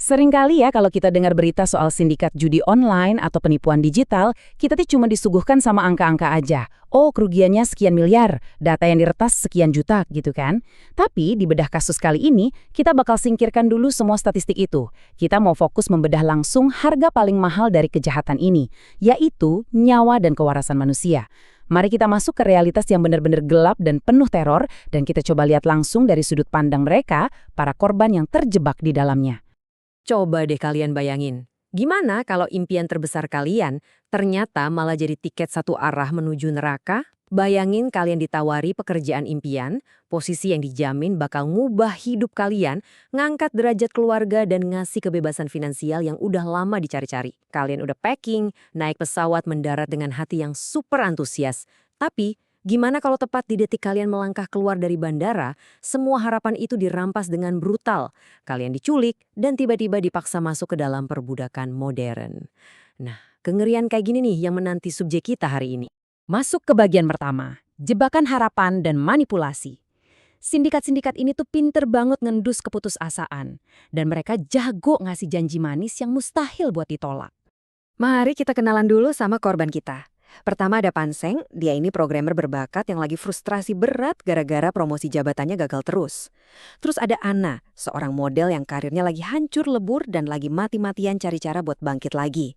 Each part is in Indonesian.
Seringkali ya kalau kita dengar berita soal sindikat judi online atau penipuan digital, kita tuh cuma disuguhkan sama angka-angka aja. Oh, kerugiannya sekian miliar, data yang diretas sekian juta gitu kan. Tapi di bedah kasus kali ini, kita bakal singkirkan dulu semua statistik itu. Kita mau fokus membedah langsung harga paling mahal dari kejahatan ini, yaitu nyawa dan kewarasan manusia. Mari kita masuk ke realitas yang benar-benar gelap dan penuh teror, dan kita coba lihat langsung dari sudut pandang mereka, para korban yang terjebak di dalamnya. Coba deh kalian bayangin, gimana kalau impian terbesar kalian ternyata malah jadi tiket satu arah menuju neraka? Bayangin kalian ditawari pekerjaan impian, posisi yang dijamin bakal ngubah hidup kalian, ngangkat derajat keluarga dan ngasih kebebasan finansial yang udah lama dicari-cari. Kalian udah packing, naik pesawat mendarat dengan hati yang super antusias. Tapi, gimana kalau tepat di detik kalian melangkah keluar dari bandara, semua harapan itu dirampas dengan brutal. Kalian diculik dan tiba-tiba dipaksa masuk ke dalam perbudakan modern. Nah, kengerian kayak gini nih yang menanti subjek kita hari ini. Masuk ke bagian pertama, jebakan harapan dan manipulasi. Sindikat-sindikat ini tuh pinter banget ngendus keputusasaan. Dan mereka jago ngasih janji manis yang mustahil buat ditolak. Mari kita kenalan dulu sama korban kita. Pertama ada Panseng, dia ini programmer berbakat yang lagi frustrasi berat gara-gara promosi jabatannya gagal terus. Terus ada Anna, seorang model yang karirnya lagi hancur lebur dan lagi mati-matian cari cara buat bangkit lagi.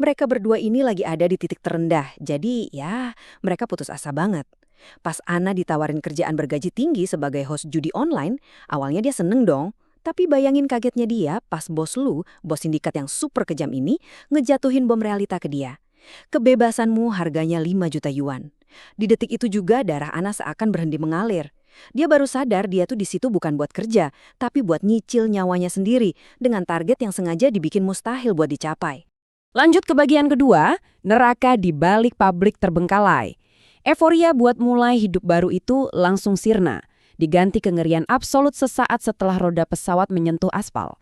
Mereka berdua ini lagi ada di titik terendah, jadi ya mereka putus asa banget. Pas Anna ditawarin kerjaan bergaji tinggi sebagai host judi online, awalnya dia seneng dong. Tapi bayangin kagetnya dia pas bos sindikat yang super kejam ini, ngejatuhin bom realita ke dia. Kebebasanmu harganya 5 juta yuan. Di detik itu juga darah Anna seakan berhenti mengalir. Dia baru sadar dia tuh di situ bukan buat kerja, tapi buat nyicil nyawanya sendiri dengan target yang sengaja dibikin mustahil buat dicapai. Lanjut ke bagian kedua, neraka di balik pabrik terbengkalai. Euforia buat mulai hidup baru itu langsung sirna, diganti kengerian absolut sesaat setelah roda pesawat menyentuh aspal.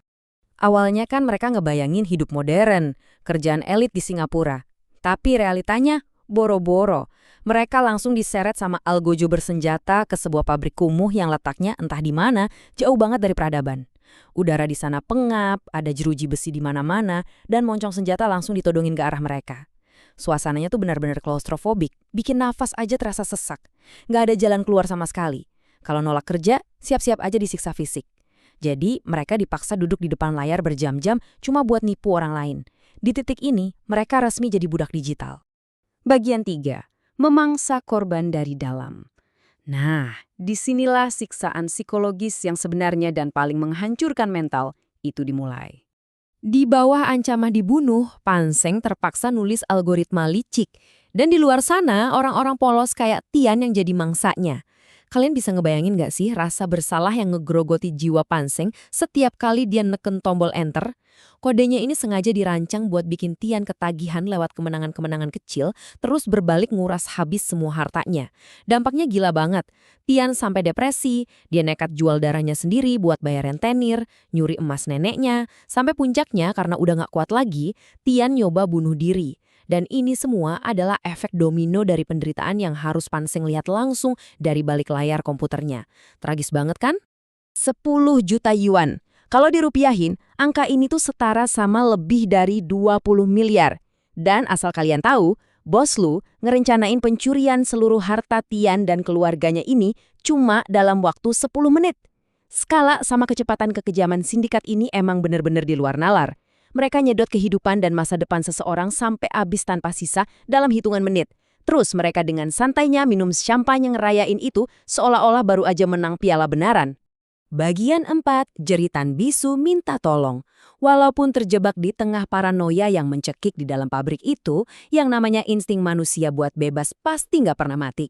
Awalnya kan mereka ngebayangin hidup modern, kerjaan elit di Singapura. Tapi realitanya boro-boro. Mereka langsung diseret sama algojo bersenjata ke sebuah pabrik kumuh yang letaknya entah di mana, jauh banget dari peradaban. Udara di sana pengap, ada jeruji besi di mana-mana, dan moncong senjata langsung ditodongin ke arah mereka. Suasananya tuh benar-benar klaustrofobik, bikin nafas aja terasa sesak. Nggak ada jalan keluar sama sekali. Kalau nolak kerja, siap-siap aja disiksa fisik. Jadi, mereka dipaksa duduk di depan layar berjam-jam cuma buat nipu orang lain. Di titik ini, mereka resmi jadi budak digital. Bagian 3. Memangsa korban dari dalam. Nah, disinilah siksaan psikologis yang sebenarnya dan paling menghancurkan mental itu dimulai. Di bawah ancaman dibunuh, Panseng terpaksa nulis algoritma licik. Dan di luar sana, orang-orang polos kayak Tian yang jadi mangsanya. Kalian bisa ngebayangin gak sih rasa bersalah yang ngegrogoti jiwa Panseng setiap kali dia neken tombol enter? Kodenya ini sengaja dirancang buat bikin Tian ketagihan lewat kemenangan-kemenangan kecil, terus berbalik nguras habis semua hartanya. Dampaknya gila banget. Tian sampai depresi, dia nekat jual darahnya sendiri buat bayar rentenir, nyuri emas neneknya, sampai puncaknya karena udah gak kuat lagi, Tian nyoba bunuh diri. Dan ini semua adalah efek domino dari penderitaan yang harus Panseng lihat langsung dari balik layar komputernya. Tragis banget kan? 10 juta yuan. Kalau dirupiahin, angka ini tuh setara sama lebih dari 20 miliar. Dan asal kalian tahu, bos lu ngerencanain pencurian seluruh harta Tian dan keluarganya ini cuma dalam waktu 10 menit. Skala sama kecepatan kekejaman sindikat ini emang bener-bener di luar nalar. Mereka nyedot kehidupan dan masa depan seseorang sampai habis tanpa sisa dalam hitungan menit. Terus mereka dengan santainya minum champagne ngerayain itu seolah-olah baru aja menang piala benaran. Bagian 4, jeritan bisu minta tolong. Walaupun terjebak di tengah paranoia yang mencekik di dalam pabrik itu, yang namanya insting manusia buat bebas pasti nggak pernah mati.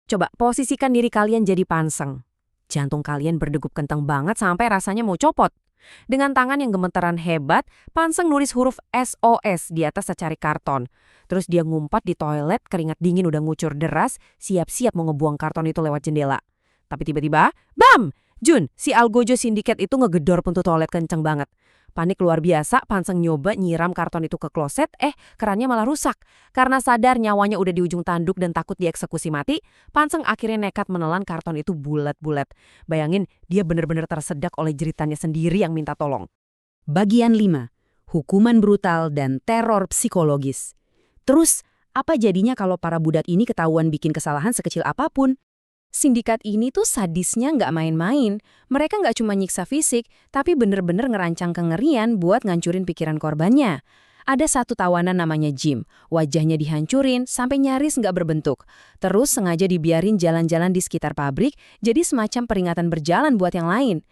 Coba posisikan diri kalian jadi Panseng. Jantung kalian berdegup kencang banget sampai rasanya mau copot. Dengan tangan yang gemetaran hebat, Panseng nulis huruf SOS di atas secari karton. Terus dia ngumpat di toilet, keringat dingin udah ngucur deras, siap-siap mau ngebuang karton itu lewat jendela. Tapi tiba-tiba, bam! Jun, si algojo sindiket itu ngegedor pintu toilet kenceng banget. Panik luar biasa, Panseng nyoba nyiram karton itu ke kloset, kerannya malah rusak. Karena sadar nyawanya udah di ujung tanduk dan takut dieksekusi mati, Panseng akhirnya nekat menelan karton itu bulat-bulat. Bayangin, dia bener-bener tersedak oleh jeritannya sendiri yang minta tolong. Bagian 5. Hukuman brutal dan teror psikologis. Terus, apa jadinya kalau para budak ini ketahuan bikin kesalahan sekecil apapun? Sindikat ini tuh sadisnya nggak main-main. Mereka nggak cuma nyiksa fisik, tapi bener-bener ngerancang kengerian buat ngancurin pikiran korbannya. Ada satu tawanan namanya Jim. Wajahnya dihancurin sampai nyaris nggak berbentuk. Terus sengaja dibiarin jalan-jalan di sekitar pabrik, jadi semacam peringatan berjalan buat yang lain.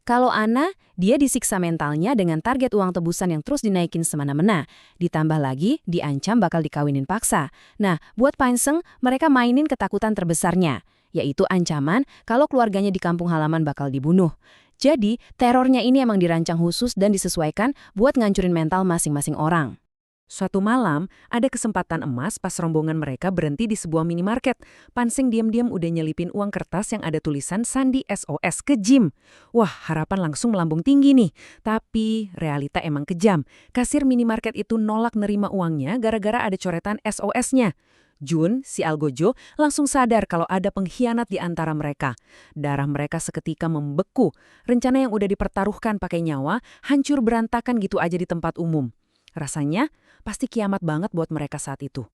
Kalau Anna, dia disiksa mentalnya dengan target uang tebusan yang terus dinaikin semena-mena. Ditambah lagi, diancam bakal dikawinin paksa. Nah, buat Panseng, mereka mainin ketakutan terbesarnya, yaitu ancaman kalau keluarganya di kampung halaman bakal dibunuh. Jadi, terornya ini emang dirancang khusus dan disesuaikan buat ngancurin mental masing-masing orang. Suatu malam, ada kesempatan emas pas rombongan mereka berhenti di sebuah minimarket. Panseng diam-diam udah nyelipin uang kertas yang ada tulisan sandi SOS ke Jim. Wah, harapan langsung melambung tinggi nih. Tapi, realita emang kejam. Kasir minimarket itu nolak nerima uangnya gara-gara ada coretan SOS-nya. Jun, si Algojo, langsung sadar kalau ada pengkhianat di antara mereka. Darah mereka seketika membeku. Rencana yang udah dipertaruhkan pakai nyawa, hancur berantakan gitu aja di tempat umum. Rasanya pasti kiamat banget buat mereka saat itu.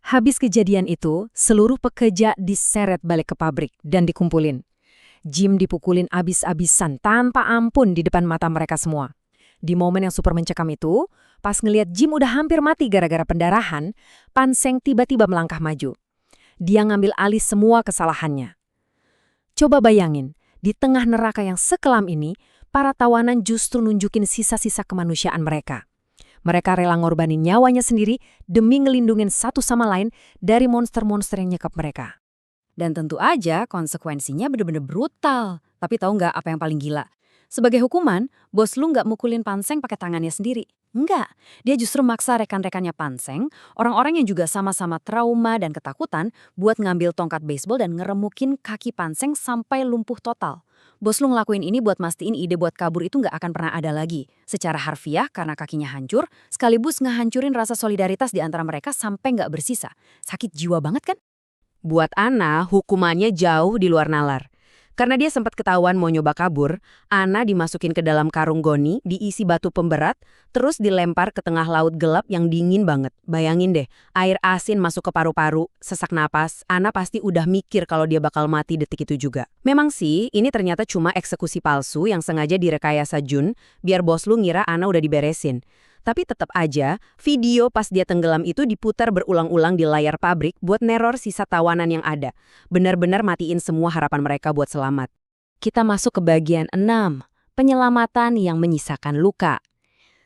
Habis kejadian itu, seluruh pekerja diseret balik ke pabrik dan dikumpulin. Jim dipukulin abis-abisan tanpa ampun di depan mata mereka semua. Di momen yang super mencekam itu, pas ngelihat Jim udah hampir mati gara-gara pendarahan, Panseng tiba-tiba melangkah maju. Dia ngambil alih semua kesalahannya. Coba bayangin, di tengah neraka yang sekelam ini, para tawanan justru nunjukin sisa-sisa kemanusiaan mereka. Mereka rela ngorbanin nyawanya sendiri demi ngelindungin satu sama lain dari monster-monster yang nyekap mereka. Dan tentu aja konsekuensinya bener-bener brutal. Tapi tahu nggak apa yang paling gila? Sebagai hukuman, bos lu nggak mukulin Panseng pakai tangannya sendiri. Enggak, dia justru maksa rekan-rekannya Panseng, orang-orang yang juga sama-sama trauma dan ketakutan, buat ngambil tongkat baseball dan ngeremukin kaki Panseng sampai lumpuh total. Bos lu ngelakuin ini buat mastiin ide buat kabur itu nggak akan pernah ada lagi. Secara harfiah karena kakinya hancur, sekaligus ngehancurin rasa solidaritas di antara mereka sampai nggak bersisa. Sakit jiwa banget kan? Buat Anna, hukumannya jauh di luar nalar. Karena dia sempat ketahuan mau nyoba kabur, Anna dimasukin ke dalam karung goni, diisi batu pemberat, terus dilempar ke tengah laut gelap yang dingin banget. Bayangin deh, air asin masuk ke paru-paru, sesak napas, Anna pasti udah mikir kalau dia bakal mati detik itu juga. Memang sih, ini ternyata cuma eksekusi palsu yang sengaja direkayasa Jun, biar bos lu ngira Anna udah diberesin. Tapi tetap aja, video pas dia tenggelam itu diputar berulang-ulang di layar pabrik buat neror sisa tawanan yang ada. Benar-benar matiin semua harapan mereka buat selamat. Kita masuk ke bagian 6, penyelamatan yang menyisakan luka.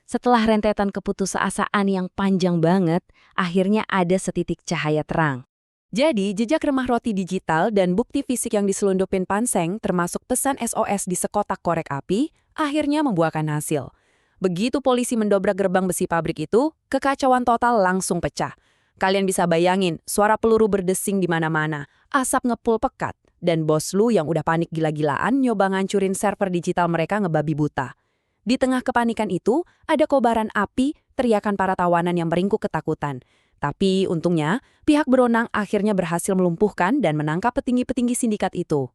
Setelah rentetan keputusasaan yang panjang banget, akhirnya ada setitik cahaya terang. Jadi, jejak remah roti digital dan bukti fisik yang diselundupin Panseng, termasuk pesan SOS di sekotak korek api, akhirnya membuahkan hasil. Begitu polisi mendobrak gerbang besi pabrik itu, kekacauan total langsung pecah. Kalian bisa bayangin, suara peluru berdesing di mana-mana, asap ngepul pekat, dan bos lu yang udah panik gila-gilaan nyoba ngancurin server digital mereka ngebabi buta. Di tengah kepanikan itu, ada kobaran api, teriakan para tawanan yang meringkuk ketakutan. Tapi untungnya, pihak berwenang akhirnya berhasil melumpuhkan dan menangkap petinggi-petinggi sindikat itu.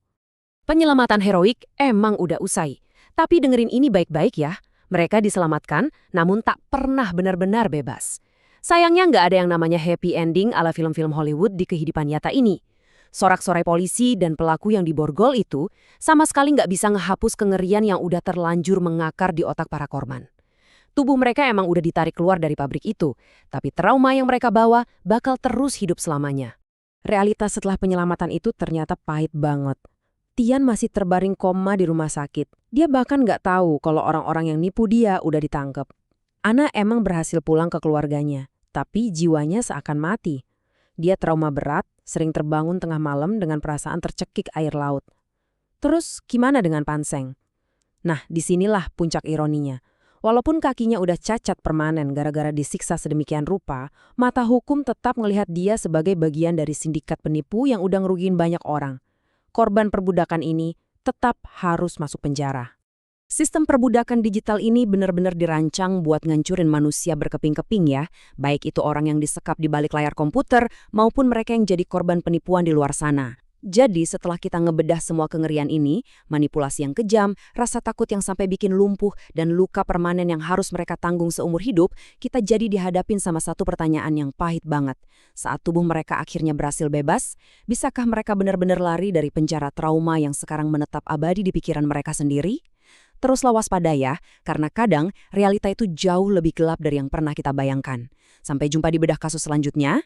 Penyelamatan heroik emang udah usai. Tapi dengerin ini baik-baik ya. Mereka diselamatkan, namun tak pernah benar-benar bebas. Sayangnya nggak ada yang namanya happy ending ala film-film Hollywood di kehidupan nyata ini. Sorak-sorai polisi dan pelaku yang diborgol itu sama sekali nggak bisa ngehapus kengerian yang udah terlanjur mengakar di otak para korban. Tubuh mereka emang udah ditarik keluar dari pabrik itu, tapi trauma yang mereka bawa bakal terus hidup selamanya. Realitas setelah penyelamatan itu ternyata pahit banget. Tian masih terbaring koma di rumah sakit. Dia bahkan nggak tahu kalau orang-orang yang nipu dia udah ditangkap. Anna emang berhasil pulang ke keluarganya, tapi jiwanya seakan mati. Dia trauma berat, sering terbangun tengah malam dengan perasaan tercekik air laut. Terus gimana dengan Panseng? Nah, disinilah puncak ironinya. Walaupun kakinya udah cacat permanen gara-gara disiksa sedemikian rupa, mata hukum tetap melihat dia sebagai bagian dari sindikat penipu yang udah ngerugiin banyak orang. Korban perbudakan ini tetap harus masuk penjara. Sistem perbudakan digital ini benar-benar dirancang buat ngancurin manusia berkeping-keping ya, baik itu orang yang disekap di balik layar komputer maupun mereka yang jadi korban penipuan di luar sana. Jadi setelah kita ngebedah semua kengerian ini, manipulasi yang kejam, rasa takut yang sampai bikin lumpuh, dan luka permanen yang harus mereka tanggung seumur hidup, kita jadi dihadapin sama satu pertanyaan yang pahit banget. Saat tubuh mereka akhirnya berhasil bebas, bisakah mereka benar-benar lari dari penjara trauma yang sekarang menetap abadi di pikiran mereka sendiri? Teruslah waspada ya, karena kadang realita itu jauh lebih gelap dari yang pernah kita bayangkan. Sampai jumpa di bedah kasus selanjutnya.